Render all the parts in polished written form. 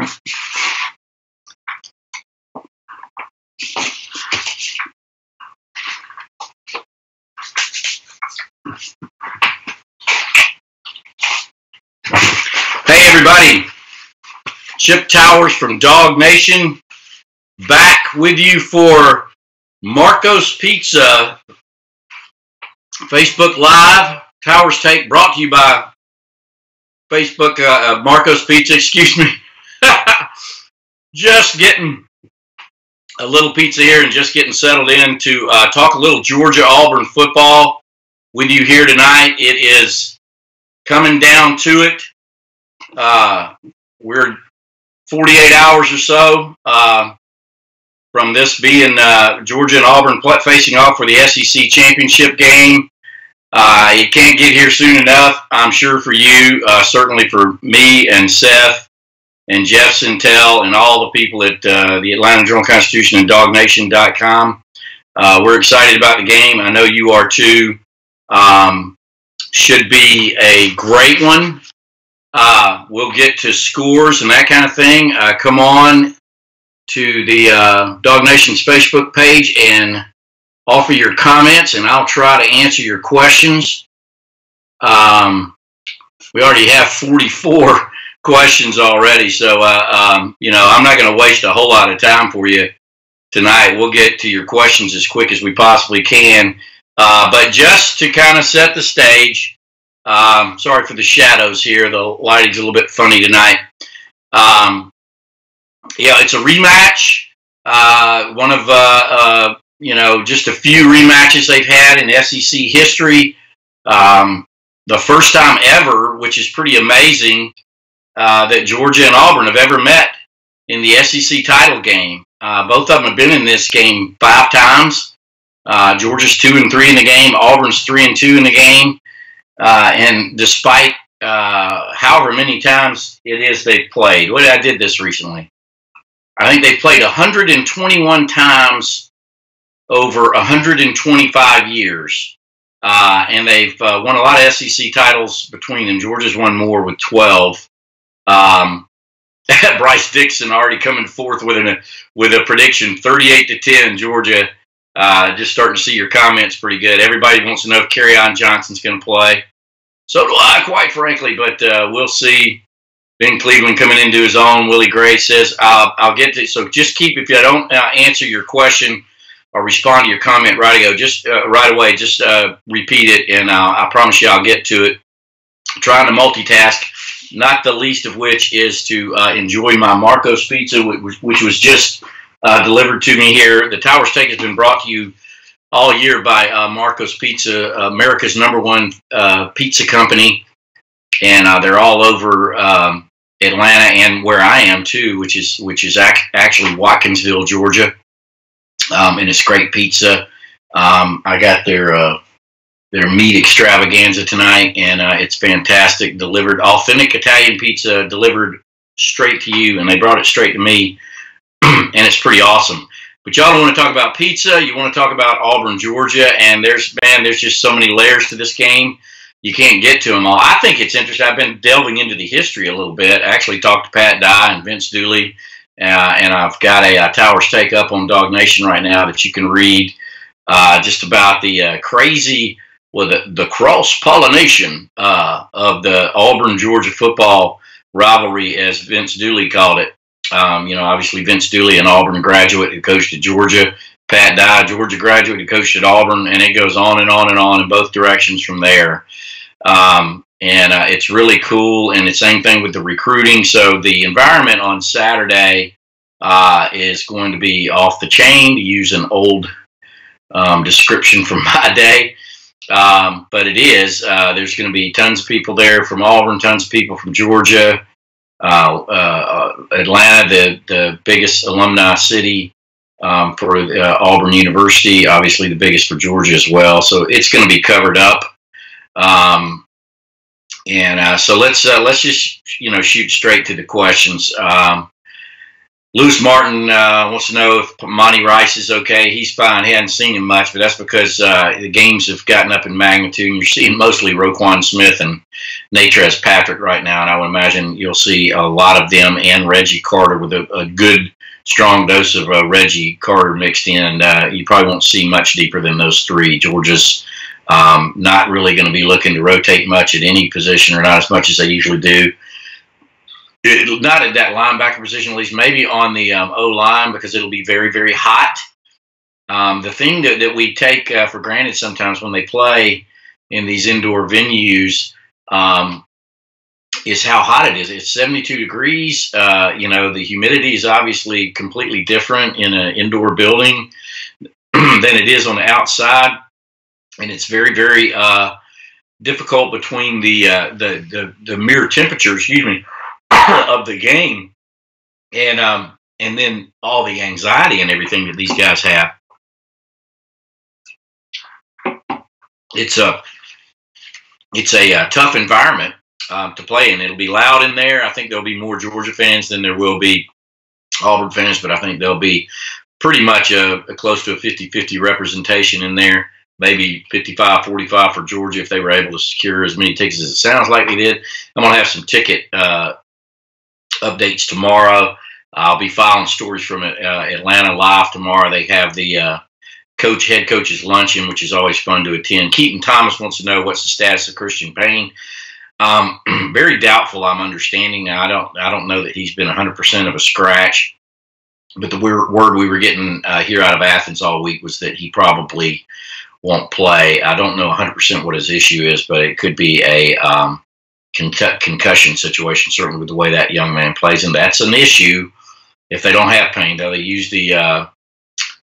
Hey everybody, Chip Towers from Dog Nation, back with you for Marco's Pizza Facebook Live. Towers Take brought to you by Facebook, Marco's Pizza, excuse me. Just getting a little pizza here and just getting settled in to talk a little Georgia-Auburn football with you here tonight. It is coming down to it. We're 48 hours or so from this being Georgia and Auburn facing off for the SEC championship game. It can't get here soon enough, I'm sure, for you, certainly for me and Seth and Jeff Sintel and all the people at the Atlanta Journal-Constitution and DogNation.com. We're excited about the game. I know you are too. Should be a great one. We'll get to scores and that kind of thing. Come on to the Dog Nation's Facebook page and offer your comments, and I'll try to answer your questions. We already have 44 questions already, so you know, I'm not going to waste a whole lot of time for you tonight. We'll get to your questions as quick as we possibly can. But just to kind of set the stage, sorry for the shadows here. The lighting's a little bit funny tonight. Yeah, it's a rematch. One of, you know, just a few rematches they've had in SEC history. The first time ever, which is pretty amazing, that Georgia and Auburn have ever met in the SEC title game. Both of them have been in this game 5 times. Georgia's 2-3 in the game. Auburn's 3-2 in the game. And despite however many times it is they've played, I did this recently. I think they've played 121 times over 125 years. And they've won a lot of SEC titles between them. Georgia's won more with 12. Bryce Dixon already coming forth with a prediction, 38-10, Georgia. Just starting to see your comments pretty good. Everybody wants to know if Kerryon Johnson's going to play. So do I, quite frankly, but we'll see. Ben Cleveland coming into his own. Willie Gray says, I'll get to it. So just keep, if I don't answer your question or respond to your comment right away, just repeat it, and I promise you I'll get to it. I'm trying to multitask, not the least of which is to enjoy my Marco's Pizza, which was just delivered to me here. The Towers Take has been brought to you all year by Marco's Pizza, America's #1 pizza company, and they're all over Atlanta and where I am too, which is actually Watkinsville, Georgia, and it's great pizza. I got their meat extravaganza tonight, and it's fantastic. Delivered authentic Italian pizza, delivered straight to you, and they brought it straight to me, and it's pretty awesome. But y'all don't want to talk about pizza. You want to talk about Auburn, Georgia, and there's just so many layers to this game. You can't get to them all. I think it's interesting. I've been delving into the history a little bit. I actually talked to Pat Dye and Vince Dooley, and I've got a Towers Take up on Dog Nation right now that you can read just about the crazy, well, the cross-pollination of the Auburn-Georgia football rivalry, as Vince Dooley called it. You know, obviously Vince Dooley, an Auburn graduate who coached at Georgia. Pat Dye, Georgia graduate who coached at Auburn, and it goes on and on and on in both directions from there. It's really cool, and the same thing with the recruiting. So the environment on Saturday is going to be off the chain, to use an old description from my day. But it is. There's going to be tons of people there from Auburn, tons of people from Georgia. Atlanta, the biggest alumni city for Auburn University, obviously the biggest for Georgia as well. So it's going to be covered up. So let's just shoot straight to the questions. Lewis Martin wants to know if Monty Rice is okay. He's fine. He hadn't seen him much, but that's because the games have gotten up in magnitude, and you're seeing mostly Roquan Smith and Natrez Patrick right now, and I would imagine you'll see a lot of them and Reggie Carter with a good, strong dose of Reggie Carter mixed in. You probably won't see much deeper than those three. Georgia's not really going to be looking to rotate much at any position, or not as much as they usually do. Not at that linebacker position, at least maybe on the O-line, because it'll be very, very hot. The thing that we take for granted sometimes when they play in these indoor venues is how hot it is. It's 72 degrees. The humidity is obviously completely different in an indoor building than it is on the outside, and it's very, very difficult between the mere temperature, excuse me, of the game, and then all the anxiety and everything that these guys have. It's a tough environment to play in. It'll be loud in there. I think there'll be more Georgia fans than there will be Auburn fans, but I think there'll be pretty much a close to a 50-50 representation in there. Maybe 55-45 for Georgia if they were able to secure as many tickets as it sounds like they did. I'm going to have some ticket updates tomorrow. I'll be filing stories from Atlanta Live tomorrow. They have the head coach's luncheon, which is always fun to attend. Keaton Thomas wants to know what's the status of Christian Payne. Very doubtful, I'm understanding. Now, I don't know that he's been 100% of a scratch, but the word we were getting here out of Athens all week was that he probably won't play. I don't know 100% what his issue is, but it could be a concussion situation, certainly with the way that young man plays, and that's an issue if they don't have Payne. Though they use the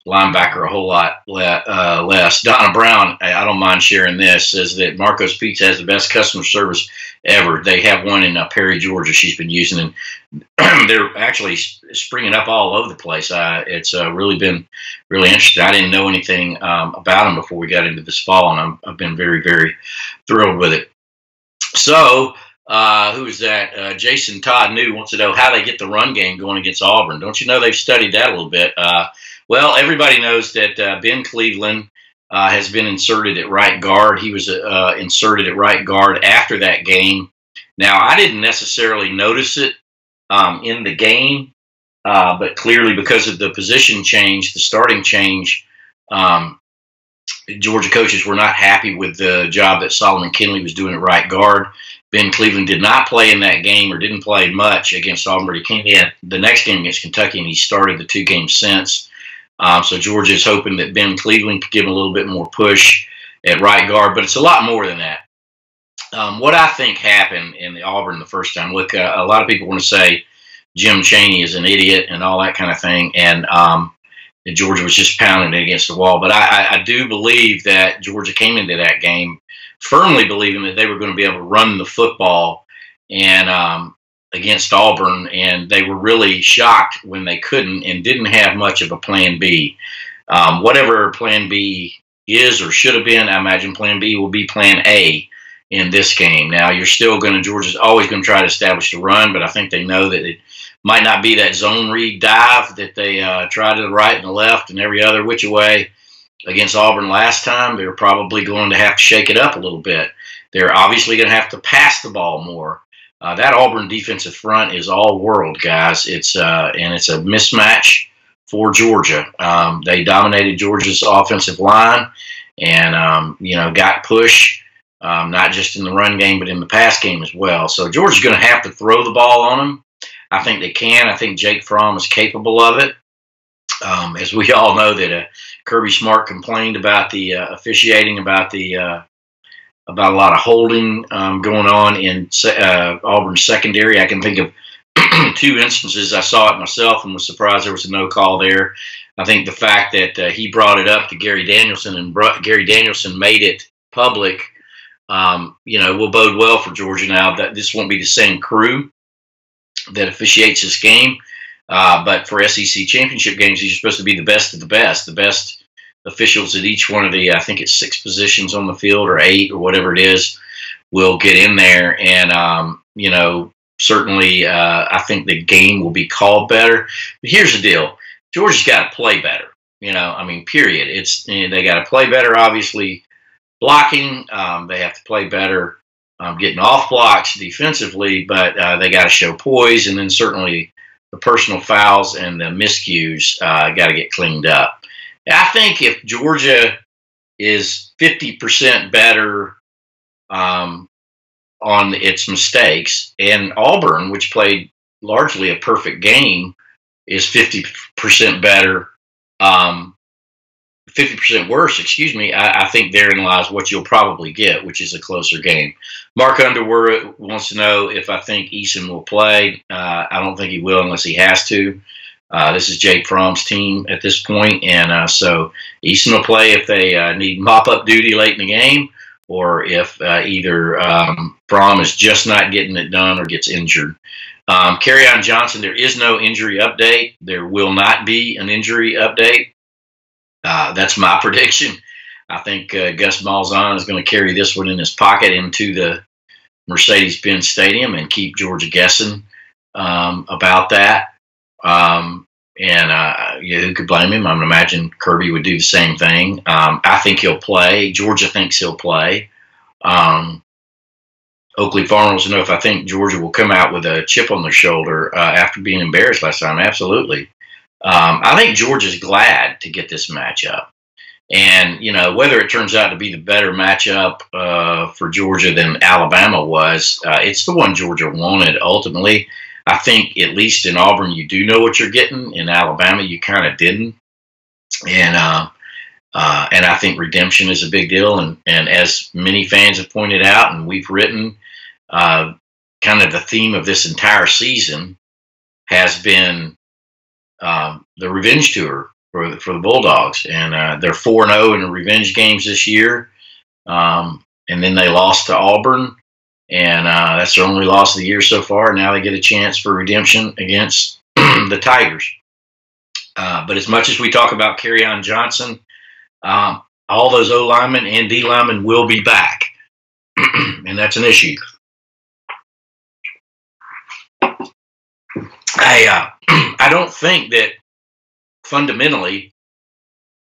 linebacker a whole lot less. Donna Brown, I don't mind sharing this, says that Marco's Pizza has the best customer service ever. They have one in Perry, Georgia. She's been using, and they're actually springing up all over the place. It's really been really interesting. I didn't know anything about them before we got into this fall, and I've been very, very thrilled with it. So, who is that? Jason Todd New wants to know how they get the run game going against Auburn. Don't you know they've studied that a little bit? Well, everybody knows that Ben Cleveland has been inserted at right guard. He was inserted at right guard after that game. Now, I didn't necessarily notice it in the game, but clearly because of the position change, the starting change, Georgia coaches were not happy with the job that Solomon Kinley was doing at right guard. Ben Cleveland did not play in that game, or didn't play much against Auburn. He came in the next game against Kentucky, and he started the two games since. So Georgia is hoping that Ben Cleveland could give him a little bit more push at right guard, but it's a lot more than that. What I think happened in the Auburn the first time, look, a lot of people want to say Jim Chaney is an idiot and all that kind of thing, and Georgia was just pounding it against the wall. But I do believe that Georgia came into that game firmly believing that they were going to be able to run the football and against Auburn, and they were really shocked when they couldn't and didn't have much of a plan B. Whatever plan B is or should have been, I imagine plan B will be plan A in this game. Now, Georgia's always going to try to establish the run, but I think they know that it might not be that zone read dive that they tried to the right and the left and every other which way against Auburn last time. They're probably going to have to shake it up a little bit. They're obviously going to have to pass the ball more. That Auburn defensive front is all world, guys. And it's a mismatch for Georgia. They dominated Georgia's offensive line and got push, not just in the run game but in the pass game as well. So Georgia's going to have to throw the ball on them. I think they can. I think Jake Fromm is capable of it. As we all know that Kirby Smart complained about the officiating, about a lot of holding going on in Auburn's secondary. I can think of two instances. I saw it myself and was surprised there was a no call there. I think the fact that he brought it up to Gary Danielson and Gary Danielson made it public, will bode well for Georgia now. That this won't be the same crew that officiates this game. But for SEC championship games, these are supposed to be the best of the best officials at each one of the, I think it's 6 positions on the field or 8 or whatever it is, will get in there and, certainly, I think the game will be called better. But here's the deal: Georgia's got to play better. I mean, period. They got to play better. Obviously, blocking. They have to play better getting off blocks defensively, but they got to show poise, and then certainly the personal fouls and the miscues got to get cleaned up. I think if Georgia is 50% better on its mistakes, and Auburn, which played largely a perfect game, is 50% better, 50% worse, excuse me, I think therein lies what you'll probably get, which is a closer game. Mark Underwood wants to know if I think Eason will play. I don't think he will unless he has to. This is Jake Fromm's team at this point, and so Eason will play if they need mop-up duty late in the game, or if either Fromm is just not getting it done or gets injured. Kerryon Johnson, there is no injury update. There will not be an injury update. That's my prediction. I think Gus Malzahn is going to carry this one in his pocket into the Mercedes-Benz Stadium and keep Georgia guessing about that. Who could blame him? I would imagine Kirby would do the same thing. I think he'll play. Georgia thinks he'll play. Oakley Farmer wants to know if I think Georgia will come out with a chip on their shoulder after being embarrassed last time. Absolutely. I think Georgia's glad to get this matchup. And, whether it turns out to be the better matchup for Georgia than Alabama was, it's the one Georgia wanted ultimately. I think at least in Auburn you do know what you're getting. In Alabama you kind of didn't. And I think redemption is a big deal. And as many fans have pointed out, and we've written, kind of the theme of this entire season has been the revenge tour for the Bulldogs, and they're 4-0 in the revenge games this year, and then they lost to Auburn, and that's their only loss of the year so far. Now they get a chance for redemption against the Tigers. But as much as we talk about Kerryon Johnson, all those O linemen and D linemen will be back, and that's an issue. I don't think that fundamentally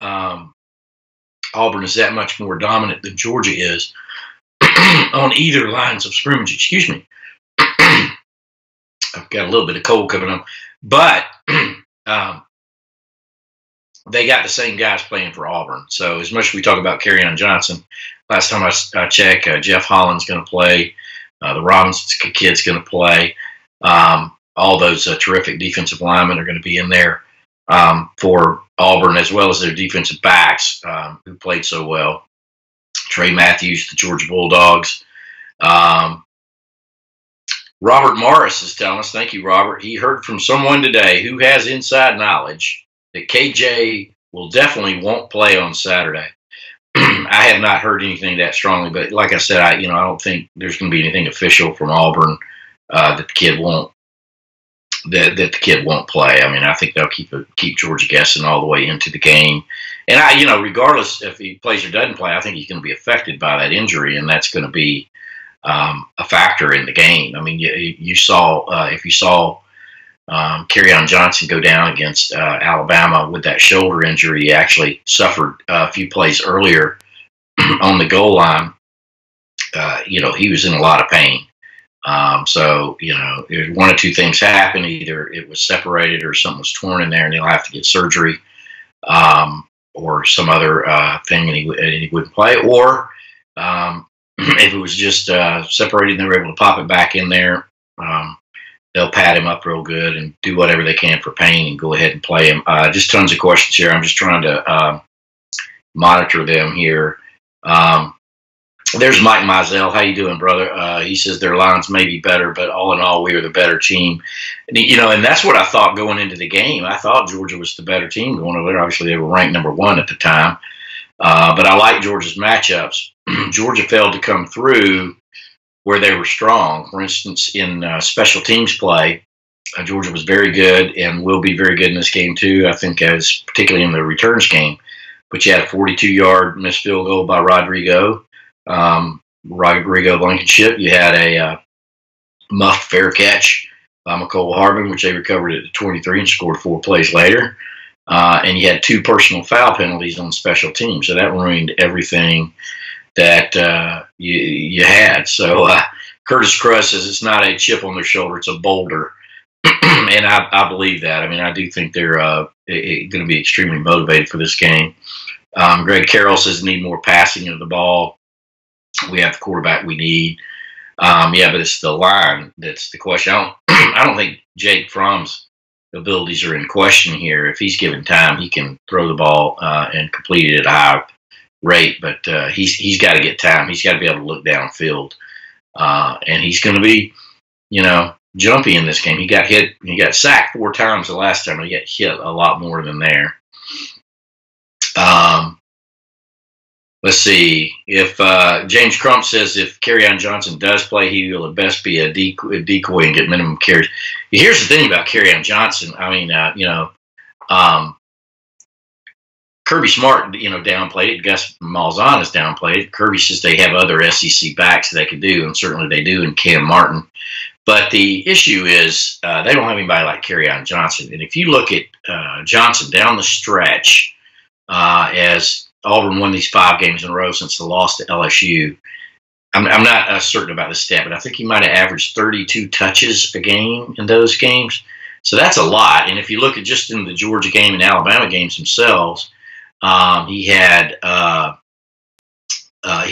Auburn is that much more dominant than Georgia is on either lines of scrimmage. Excuse me. I've got a little bit of cold coming up. But they got the same guys playing for Auburn. So as much as we talk about Kerryon Johnson, last time I checked, Jeff Holland's going to play. The Robinson kid's going to play. All those terrific defensive linemen are going to be in there for Auburn, as well as their defensive backs who played so well. Trey Matthews, the Georgia Bulldogs. Robert Morris is telling us, thank you, Robert, he heard from someone today who has inside knowledge that KJ will definitely won't play on Saturday. I have not heard anything that strongly, but like I said, I don't think there's going to be anything official from Auburn that the kid won't. That the kid won't play. I mean, I think they'll keep Georgia guessing all the way into the game. And regardless if he plays or doesn't play, I think he's going to be affected by that injury, and that's going to be a factor in the game. I mean, you saw if you saw Kerryon Johnson go down against Alabama with that shoulder injury, he actually suffered a few plays earlier on the goal line. He was in a lot of pain. So one of two things happened. Either it was separated or something was torn in there and he'll have to get surgery, or some other thing and he wouldn't play. Or if it was just separated and they were able to pop it back in there, they'll pad him up real good and do whatever they can for pain and go ahead and play him. Just tons of questions here. I'm just trying to monitor them here. There's Mike Mizell. How you doing, brother? He says their lines may be better, but all in all, we are the better team. And that's what I thought going into the game. I thought Georgia was the better team going over there. Obviously, they were ranked number 1 at the time. But I like Georgia's matchups. Georgia failed to come through where they were strong. For instance, in special teams play, Georgia was very good and will be very good in this game too. I think as particularly in the returns game. But you had a 42-yard missed field goal by Rodrigo Blankenship. You had a muffed fair catch by McCole Harbin, which they recovered at the 23 and scored 4 plays later. And you had 2 personal foul penalties on special teams, so that ruined everything that you had. So Curtis Crush says it's not a chip on their shoulder, it's a boulder. And I believe that. I mean, I do think they're going to be extremely motivated for this game. Greg Carroll says need more passing of the ball. We have the quarterback we need. Yeah, but it's the line that's the question. I don't think Jake Fromm's abilities are in question here. If he's given time, he can throw the ball and complete it at a high rate. But he's got to get time. He's got to be able to look downfield, and he's going to be, jumpy in this game. He got hit. He got sacked 4 times the last time. He got hit a lot more than there. Let's see. If James Crump says if Kerryon Johnson does play, he will at best be a decoy and get minimum carries. Here's the thing about Kerryon Johnson. I mean, Kirby Smart, downplayed it. Gus Malzahn has downplayed it. Kirby says they have other SEC backs that they could do, and certainly they do in Cam Martin. But the issue is they don't have anybody like Kerryon Johnson. And if you look at Johnson down the stretch, as Auburn won these 5 games in a row since the loss to LSU, I'm not certain about the stat, but I think he might have averaged 32 touches a game in those games. So that's a lot. And if you look at just in the Georgia game and Alabama games themselves, he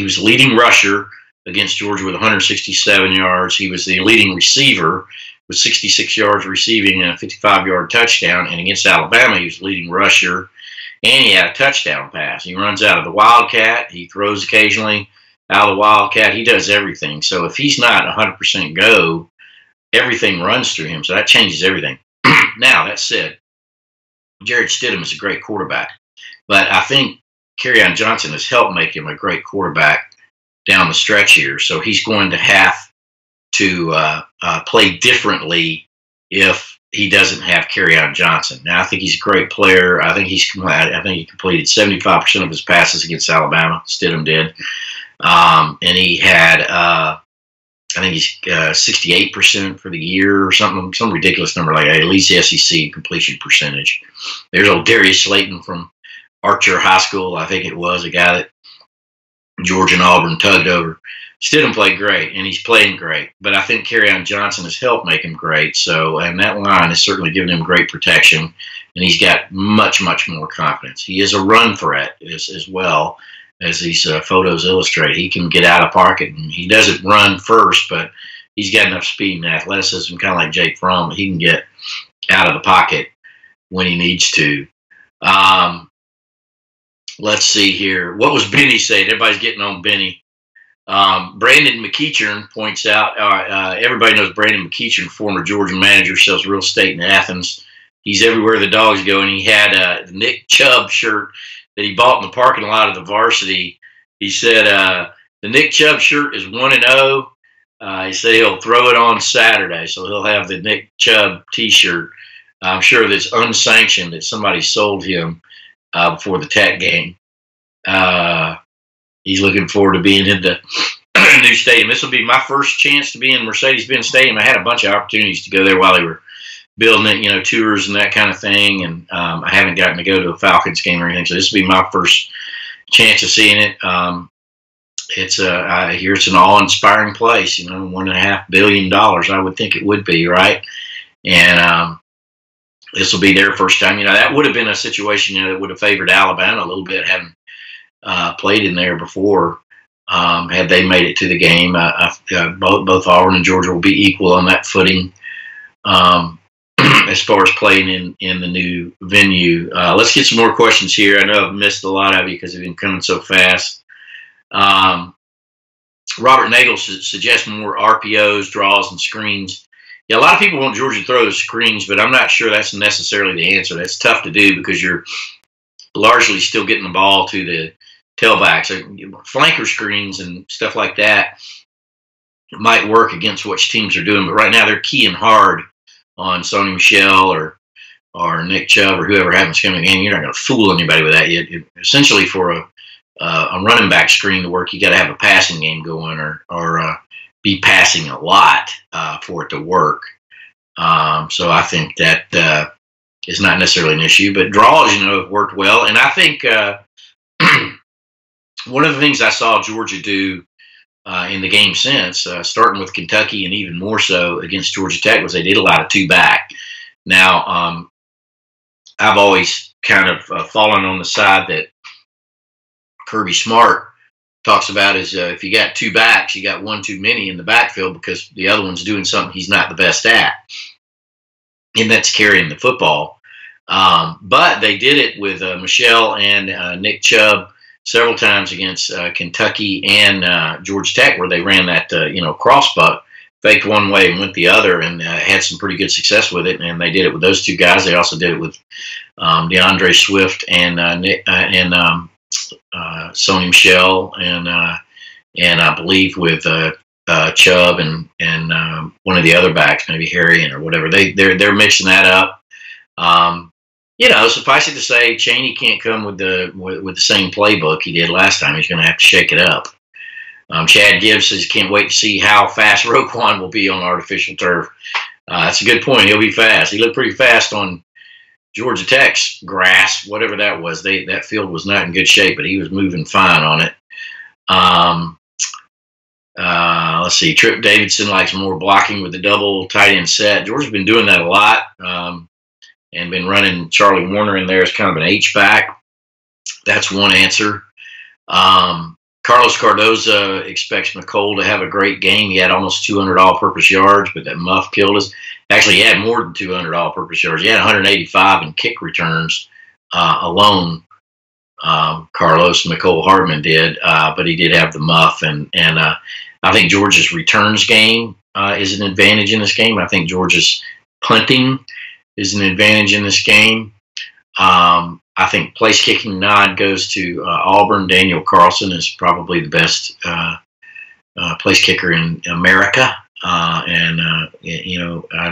was leading rusher against Georgia with 167 yards. He was the leading receiver with 66 yards receiving and a 55-yard touchdown. And against Alabama, he was the leading rusher, and he had a touchdown pass. He runs out of the Wildcat. He throws occasionally out of the Wildcat. He does everything. So if he's not 100% go, everything runs through him. So that changes everything. Now, that said, Jared Stidham is a great quarterback. But I think Kerryon Johnson has helped make him a great quarterback down the stretch here. So he's going to have to play differently if he doesn't have Kerryon Johnson. Now, I think he's a great player. I think he completed 75% of his passes against Alabama. Stidham did. And he had, I think he's 68% for the year or something, some ridiculous number like that. At least the SEC completion percentage. There's old Darius Slayton from Archer High School, I think it was, a guy that Georgia and Auburn tugged over. Stidham played great, and he's playing great. But I think Kerryon Johnson has helped make him great. So, and that line has certainly given him great protection, and he's got much, much more confidence. He is a run threat as well, as these photos illustrate. He can get out of pocket, and he doesn't run first, but he's got enough speed and athleticism, kind of like Jake Fromm, but he can get out of the pocket when he needs to. Let's see here. What was Benny saying? Everybody's getting on Benny. Brandon McEachern points out, everybody knows Brandon McEachern, former Georgia manager, sells real estate in Athens. He's everywhere the Dogs go, and he had the Nick Chubb shirt that he bought in the parking lot of the Varsity. He said the Nick Chubb shirt is 1-0. He said he'll throw it on Saturday, so he'll have the Nick Chubb T-shirt. I'm sure that's unsanctioned, that somebody sold him before the Tech game. He's looking forward to being in the new stadium. This will be my first chance to be in Mercedes-Benz Stadium. I had a bunch of opportunities to go there while they were building it, tours and that kind of thing, and I haven't gotten to go to a Falcons game or anything, so this will be my first chance of seeing it. I hear it's an awe-inspiring place, $1.5 billion, I would think it would be, right? And this will be their first time. That would have been a situation that would have favored Alabama a little bit, having played in there before. Had they made it to the game, both Auburn and Georgia will be equal on that footing as far as playing in the new venue. Let's get some more questions here. I know I've missed a lot of you because they've been coming so fast. Robert Nagel suggests more RPOs, draws, and screens. Yeah, a lot of people want Georgia to throw the screens, but I'm not sure that's necessarily the answer. That's tough to do because you're largely still getting the ball to the tailbacks. Flanker screens and stuff like that might work against what teams are doing, but right now they're keying hard on Sony Michel or Nick Chubb or whoever happens to come in the game. You're not going to fool anybody with that. Essentially, for a running back screen to work, you got to have a passing game going, or be passing a lot for it to work. So I think that is not necessarily an issue, but draws, have worked well. And I think one of the things I saw Georgia do in the game since, starting with Kentucky and even more so against Georgia Tech, was they did a lot of two-back. Now, I've always kind of fallen on the side that Kirby Smart talks about is if you got two backs, you got one too many in the backfield because the other one's doing something he's not the best at, and that's carrying the football. But they did it with Michelle and Nick Chubb several times against Kentucky and Georgia Tech, where they ran that cross buck, faked one way and went the other, and had some pretty good success with it. And they did it with those two guys. They also did it with DeAndre Swift and Sony Michel, and I believe with Chubb and one of the other backs, maybe Harry or whatever. They're mixing that up. Suffice it to say, Chaney can't come with the same playbook he did last time. He's going to have to shake it up. Chad Gibbs says he can't wait to see how fast Roquan will be on artificial turf. That's a good point. He'll be fast. He looked pretty fast on Georgia Tech's grass, whatever that was. That field was not in good shape, but he was moving fine on it. Let's see. Trip Davidson likes more blocking with the double tight end set. Georgia's been doing that a lot, and been running Charlie Warner in there as kind of an H-back. That's one answer. Carlos Cardoza expects McColl to have a great game. He had almost 200 all-purpose yards, but that muff killed us. Actually, he had more than 200 all-purpose yards. He had 185 in kick returns alone. Carlos McColl Hardman did, but he did have the muff. And I think Georgia's returns game is an advantage in this game. I think Georgia's punting is an advantage in this game. I think place kicking nod goes to Auburn. Daniel Carlson is probably the best place kicker in America. I'm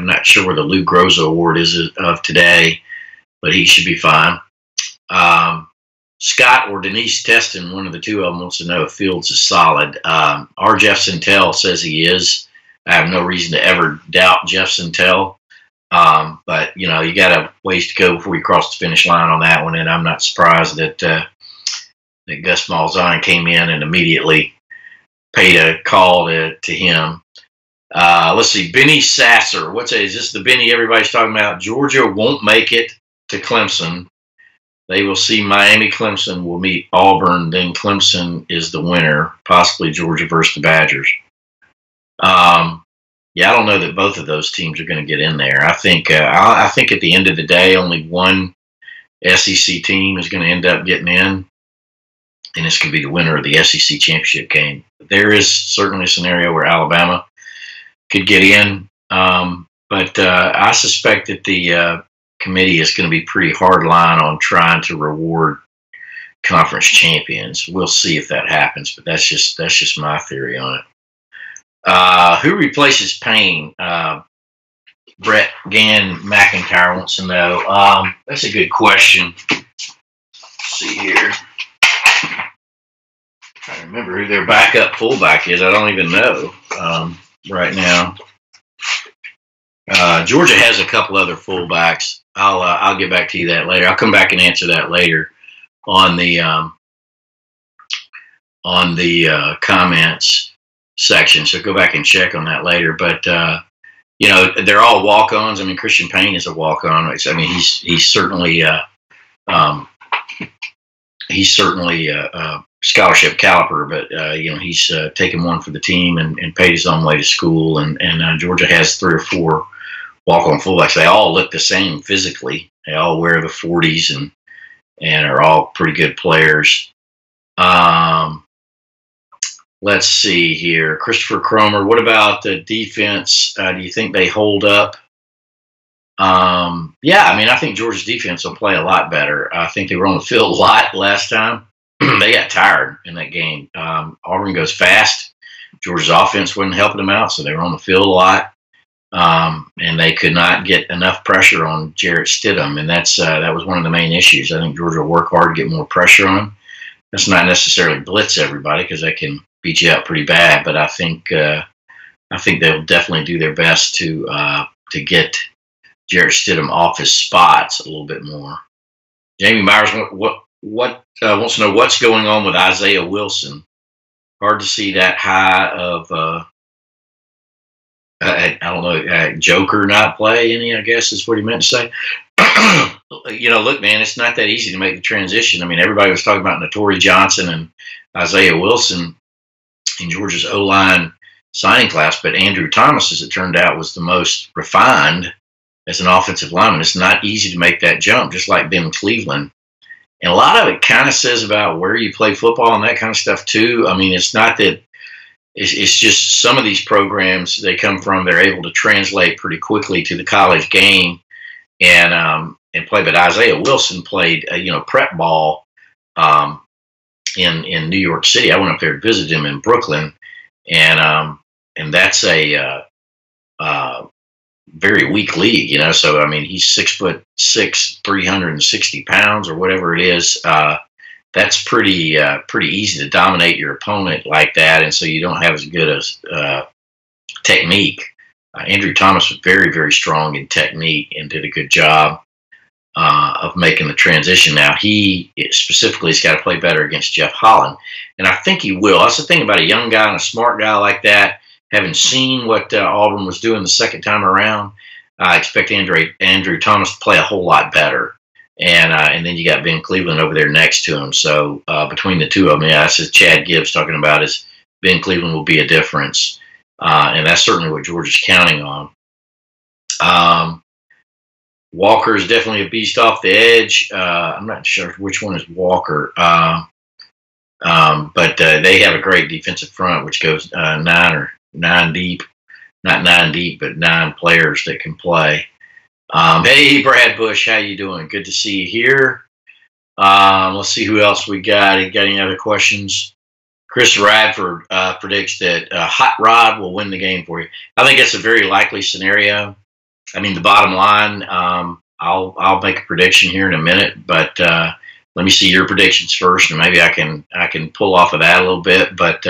not sure where the Lou Groza Award is of today, but he should be fine. Scott or Denise Teston, one of the two of them, wants to know if Fields is solid. Our Jeff Sentell says he is. I have no reason to ever doubt Jeff Sentell. But you got a ways to go before you cross the finish line on that one, and I'm not surprised that Gus Malzahn came in and immediately paid a call to him. Let's see, Benny Sasser. Is this the Benny everybody's talking about? Georgia won't make it to Clemson. They will see Miami. Clemson will meet Auburn. Then Clemson is the winner, possibly Georgia versus the Badgers. Yeah, I don't know that both of those teams are going to get in there. I think at the end of the day, only one SEC team is going to end up getting in, and this could be the winner of the SEC championship game. There is certainly a scenario where Alabama could get in, but I suspect that the committee is going to be pretty hard line on trying to reward conference champions. We'll see if that happens, but that's just my theory on it. Who replaces Payne? Brett Gann McIntyre wants to know. That's a good question. Let's see here. I'm trying to remember who their backup fullback is. I don't even know right now. Georgia has a couple other fullbacks. I'll get back to you that later. I'll come back and answer that later on the comments section, so go back and check on that later. But they're all walk-ons. I mean, Christian Payne is a walk-on. I mean, he's certainly scholarship caliber, but he's taken one for the team and paid his own way to school. And Georgia has 3 or 4 walk-on fullbacks. They all look the same physically. They all wear the 40s and are all pretty good players. Let's see here. Christopher Cromer, what about the defense? Do you think they hold up? Yeah, I mean, I think Georgia's defense will play a lot better. I think they were on the field a lot last time. They got tired in that game. Auburn goes fast. Georgia's offense wasn't helping them out, so they were on the field a lot. And they could not get enough pressure on Jarrett Stidham, and that was one of the main issues. I think Georgia will work hard to get more pressure on him. That's not necessarily blitz everybody, because they can beat you up pretty bad, but I think I think they'll definitely do their best to get Jarrett Stidham off his spots a little bit more. Jamie Myers wants to know what's going on with Isaiah Wilson. Hard to see that high of I don't know, Joker not play any, I guess is what he meant to say. Look, man, it's not that easy to make the transition. I mean, everybody was talking about Notori Johnson and Isaiah Wilson in Georgia's O-line signing class, but Andrew Thomas, as it turned out, was the most refined as an offensive lineman. It's not easy to make that jump, just like Ben Cleveland. And a lot of it kind of says about where you play football and that kind of stuff, too. I mean, it's not that it's just some of these programs they're able to translate pretty quickly to the college game and play. But Isaiah Wilson played, prep ball in New York City. I went up there to visit him in Brooklyn, and that's a very weak league, So I mean, he's 6'6", 360 pounds or whatever it is. That's pretty easy to dominate your opponent like that, and so you don't have as good a technique. Andrew Thomas was very, very strong in technique and did a good job of making the transition. Now, he specifically has got to play better against Jeff Holland, and I think he will. That's the thing about a young guy and a smart guy like that. Having seen what Auburn was doing the second time around, I expect Andrew Thomas to play a whole lot better. And then you got Ben Cleveland over there next to him. So between the two of them, that's as Chad Gibbs talking about, is Ben Cleveland will be a difference. And that's certainly what Georgia's counting on. Walker is definitely a beast off the edge. I'm not sure which one is Walker. But they have a great defensive front, which goes nine deep. Not 9 deep, but 9 players that can play. Hey, Brad Bush, how you doing? Good to see you here. Let's see who else we got. Got any other questions? Chris Radford predicts that Hot Rod will win the game for you. I think that's a very likely scenario. I mean, the bottom line, I'll make a prediction here in a minute, but let me see your predictions first, and maybe I can pull off of that a little bit. But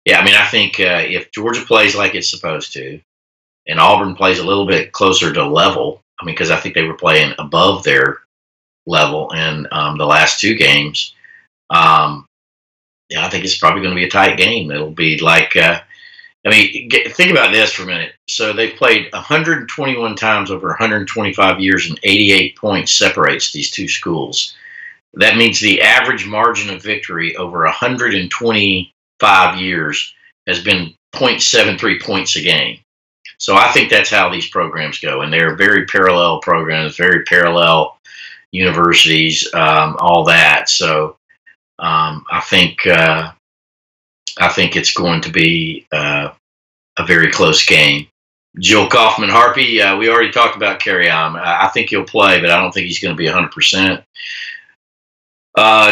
yeah, I mean, I think if Georgia plays like it's supposed to, and Auburn plays a little bit closer to level, I mean, because I think they were playing above their level in the last 2 games. Yeah, I think it's probably going to be a tight game. It'll be like, think about this for a minute. So they've played 121 times over 125 years, and 88 points separates these 2 schools. That means the average margin of victory over 125 years has been 0.73 points a game. So I think that's how these programs go, and they're very parallel programs, very parallel universities, all that. So I think it's going to be a very close game. Jill Kaufman Harpy, we already talked about Carry-On. I think he'll play, but I don't think he's going to be 100%.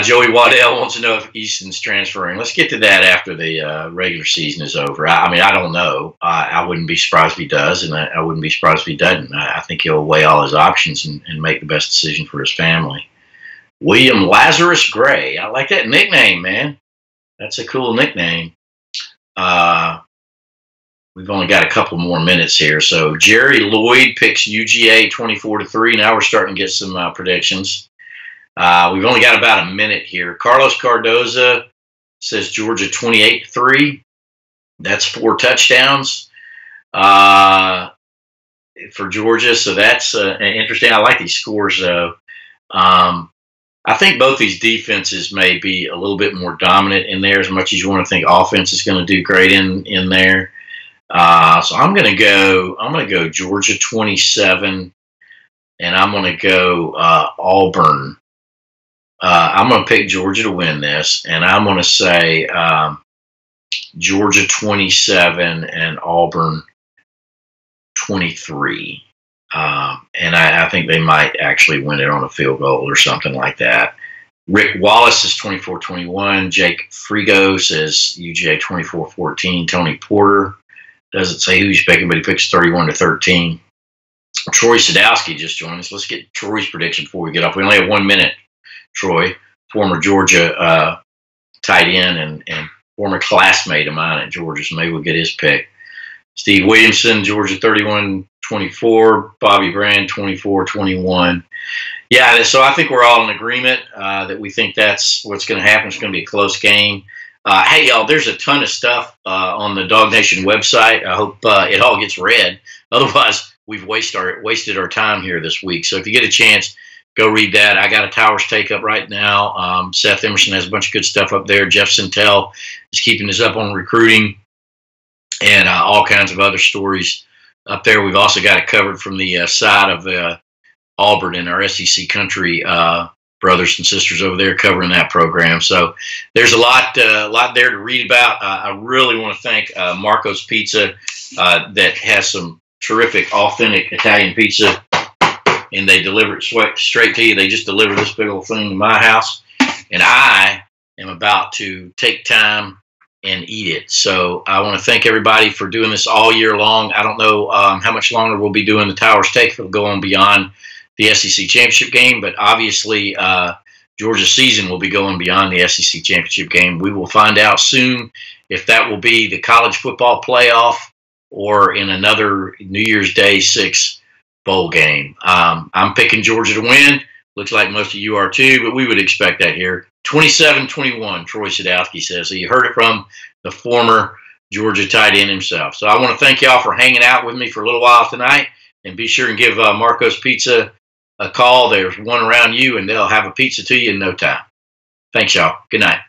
Joey Waddell wants to know if Easton's transferring. Let's get to that after the regular season is over. I mean, I don't know. I wouldn't be surprised if he does, and I wouldn't be surprised if he doesn't. I think he'll weigh all his options and make the best decision for his family. William Lazarus Gray. I like that nickname, man. That's a cool nickname. We've only got a couple more minutes here. So Jerry Lloyd picks UGA 24-3. Now we're starting to get some predictions. We've only got about a minute here. Carlos Cardoza says Georgia 28-3. That's 4 touchdowns for Georgia. So that's interesting. I like these scores, though. I think both these defenses may be a little bit more dominant in there, as much as you want to think offense is going to do great in there. So I'm going to go Georgia 27, and I'm going to go Auburn. I'm going to pick Georgia to win this, and I'm going to say Georgia 27 and Auburn 23. And I think they might actually win it on a field goal or something like that. Rick Wallace is 24-21. Jake Frigo says UGA 24-14. Tony Porter doesn't say who he's picking, but he picks 31-13. Troy Sadowski just joined us. Let's get Troy's prediction before we get off. We only have 1 minute. Troy, former Georgia tight end and former classmate of mine at Georgia, so maybe we'll get his pick. Steve Williamson, Georgia 31-24. Bobby Brand 24-21. Yeah, so I think we're all in agreement that we think that's what's going to happen. It's going to be a close game. Hey, y'all, there's a ton of stuff on the Dog Nation website. I hope it all gets read. Otherwise, we've wasted our time here this week. So if you get a chance, go read that. I got a Towers take up right now. Seth Emerson has a bunch of good stuff up there. Jeff Sintel is keeping us up on recruiting and all kinds of other stories up there. We've also got it covered from the side of Auburn and our SEC country brothers and sisters over there covering that program. So there's a lot there to read about. I really want to thank Marco's Pizza that has some terrific, authentic Italian pizza, and they deliver it straight to you. They just deliver this big old thing to my house, and I am about to take time and eat it. So I want to thank everybody for doing this all year long. I don't know how much longer we'll be doing the Towers Take. It'll go on beyond the SEC Championship game, but obviously Georgia's season will be going beyond the SEC Championship game. We will find out soon if that will be the college football playoff or in another New Year's Day 6 bowl game. I'm picking Georgia to win. Looks like most of you are too, but we would expect that here. 27-21, Troy Sadowski says. So you heard it from the former Georgia tight end himself. So I want to thank y'all for hanging out with me for a little while tonight, and be sure and give Marco's Pizza a call. There's one around you, and they'll have a pizza to you in no time. Thanks, y'all. Good night.